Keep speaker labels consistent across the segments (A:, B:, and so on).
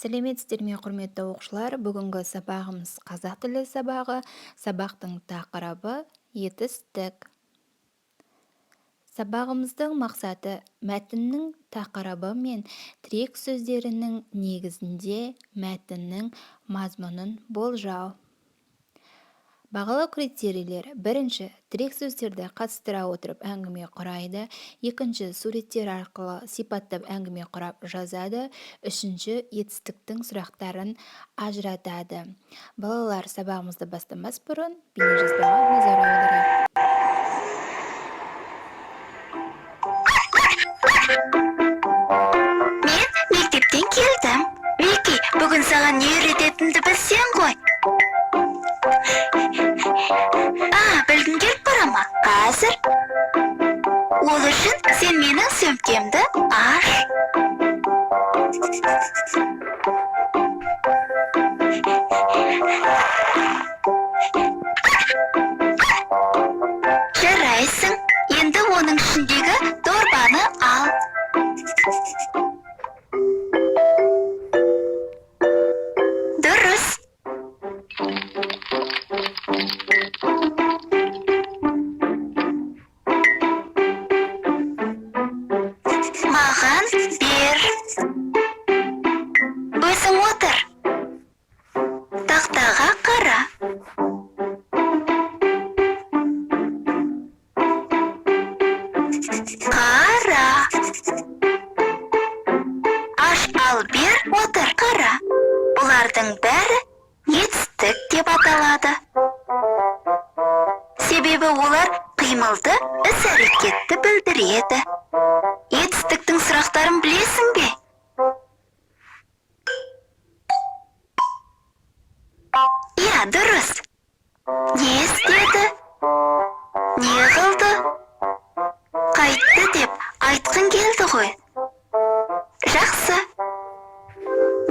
A: Сәлеметсіздер ме, құрметті оқушылар. Бүгінгі сабағымыз қазақ тілі сабағы. Сабақтың тақырыбы етістік. Сабағымыздың мақсаты мәтіннің тақырыбы мен тірек сөздерінің негізінде мәтіннің мазмұнын болжау. Бағалау критерийлері: бірінші, тірек сөздерді қатыстыра отырып әңгіме құрайды. Екінші, суреттер арқылы сипаттап әңгіме құрап жазады. Үшінші, етістіктің сұрақтарын ажыратады. Балалар, сабағымызды бастамас бұрын бейнежазбаға назар аударайық.
B: Мен мектептен келдім. Мики, бүгін саған не үйрететінді білсең ғой. Білгің келіп бара ма? Қазір. Ол үшін сен менің сөмкемді аш. Жарайсың. Енді оның ішіндегі дорбаны ал. Дұрыс. Маған бер. Өзің отыр. Тақтаға қара. Қара. Аш, ал бер, отыр, қара. Бұлардың бәрі етістік деп аталады. Себебі олар қимылды, іс-әрекетті білдіреді. Етістіктің сұрақтарын білесің бе? Иә, дұрыс. Не істеді? Не қылды? Қайтты деп айтқың келді ғой. Жақсы.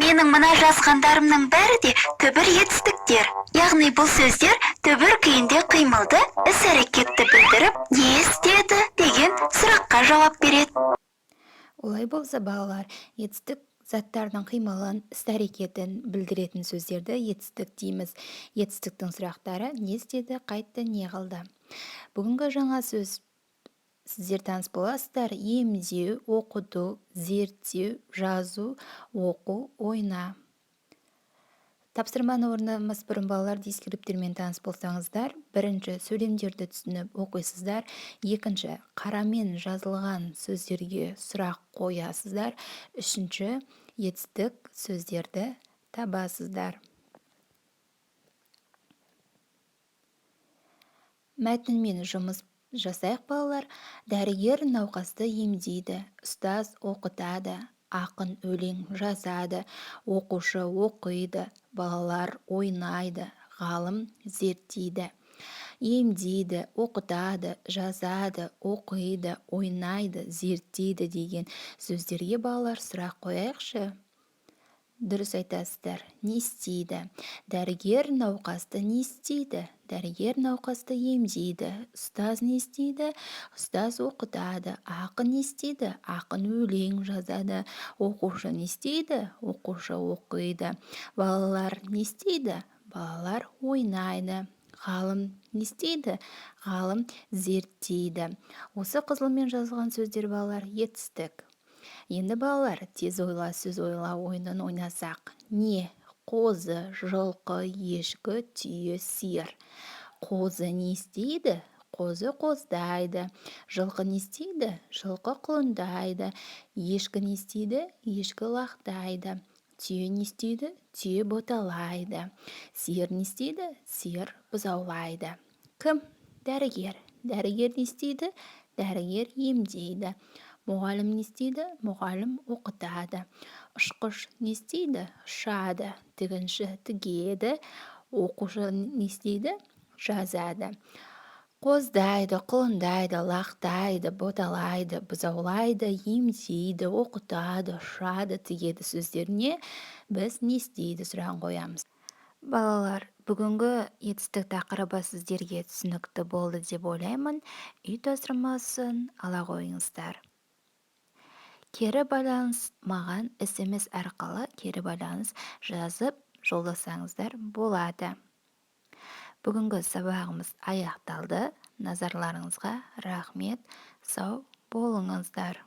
B: Менің мына жазғандарымның бәрі де түбір етістіктер. Яғни бұл сөздер түбір күйінде қимылды, іс-әрекетті білдіріп, не істеді деген сұраққа жауап береді.
A: Олай болса, балалар, етістік заттардың қимылын, іс-әрекетін білдіретін сөздерді етістік дейміз. Етістіктің сұрақтары: не істеді, қайтты, не қылды. Бүгінгі жаңа сөз сіздер таныс боласыздар: емдеу, оқыту, зерттеу, жазу, оқу, ойна. Тапсырманы орындамас бұрын балалар дискриптормен таныс болсаңыздар: бірінші, сөйлемдерді түсініп оқисыздар. Екінші, қарамен жазылған сөздерге сұрақ қоясыздар. Үшінші, етістік сөздерді табасыздар. Мәтінмен жұмыс жасайық, балалар. Дәрігер науқасты емдейді, ұстаз оқытады, ақын өлең жазады, оқушы оқиды, балалар ойнайды, ғалым зерттейді. Емдейді, оқытады, жазады, оқиды, ойнайды, зерттейді деген сөздерге балалар сұрақ қояйықшы. Дұрыс айтасыздар. Не істейді? Дәрігер науқасты не істейді? Дәрігер науқасты емдейді. Ұстаз не істейді? Ұстаз оқытады. Ақын не істейді? Ақын өлең жазады. Оқушы не істейді? Оқушы оқиды. Балалар не істейді? Балалар ойнайды. Ғалым не істейді? Ғалым зерттейді. Осы қызылмен жазылған сөздер, балалар, етістік. Енді, балалар, тез ойла, сөз ойла ойынын ойнасақ. Не? Қозы, жылқы, ешкі, түйе, сиыр. Қозы не істейді? Қозы қоздайды. Жылқы не істейді? Жылқы құлындайды. Ешкі не істейді? Ешкі лақтайды. Түйе не істейді? Түйе боталайды. Сиыр не істейді? Сиыр бұзаулайды. Кім? Дәрігер. Дәрігер не істейді? Дәрігер емдейді. Мұғалім не істейді? Мұғалім оқытады. Ұшқыш не істейді? Ұшады. Тігінші тігеді. Оқушы не істейді? Жазады. Қоздайды, құлындайды, лақтайды, боталайды, бұзаулайды, емдейді, оқытады, ұшады, тігеді сөздеріне біз не істейді сұрағын қоямыз. Балалар, бүгінгі етістік тақырыбы сіздерге түсінікті болды деп ойлаймын. Үй тапсырмасын ала қойыңыздар. Кері байланыс маған SMS арқылы кері байланыс жазып жолдасаңыздар болады. Бүгінгі сабағымыз аяқталды. Назарларыңызға рахмет. Сау болыңыздар.